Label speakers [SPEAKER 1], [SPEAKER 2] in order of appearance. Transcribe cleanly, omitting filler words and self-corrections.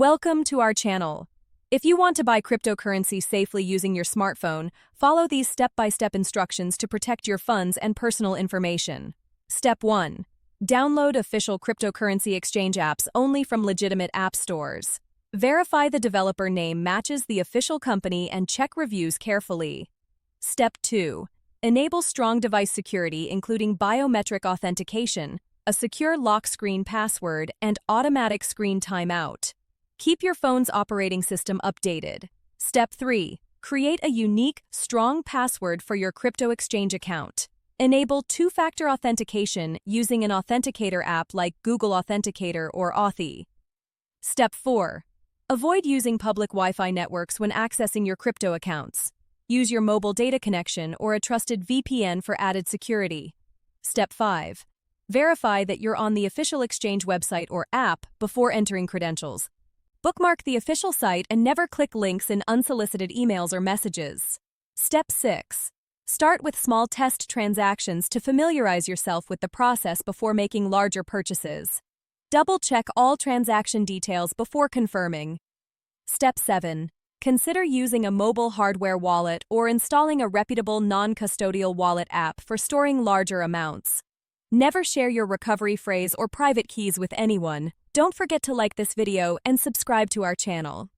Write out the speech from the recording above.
[SPEAKER 1] Welcome to our channel. If you want to buy cryptocurrency safely using your smartphone, follow these step-by-step instructions to protect your funds and personal information. Step 1. Download official cryptocurrency exchange apps only from legitimate app stores. Verify the developer name matches the official company and check reviews carefully. Step 2. Enable strong device security including biometric authentication, a secure lock screen password, and automatic screen timeout. Keep your phone's operating system updated. Step 3. Create a unique, strong password for your crypto exchange account. Enable two-factor authentication using an authenticator app like Google Authenticator or Authy. Step 4. Avoid using public Wi-Fi networks when accessing your crypto accounts. Use your mobile data connection or a trusted VPN for added security. Step 5. Verify that you're on the official exchange website or app before entering credentials. Bookmark the official site and never click links in unsolicited emails or messages. Step 6. Start with small test transactions to familiarize yourself with the process before making larger purchases. Double-check all transaction details before confirming. Step 7. Consider using a mobile hardware wallet or installing a reputable non-custodial wallet app for storing larger amounts. Never share your recovery phrase or private keys with anyone. Don't forget to like this video and subscribe to our channel.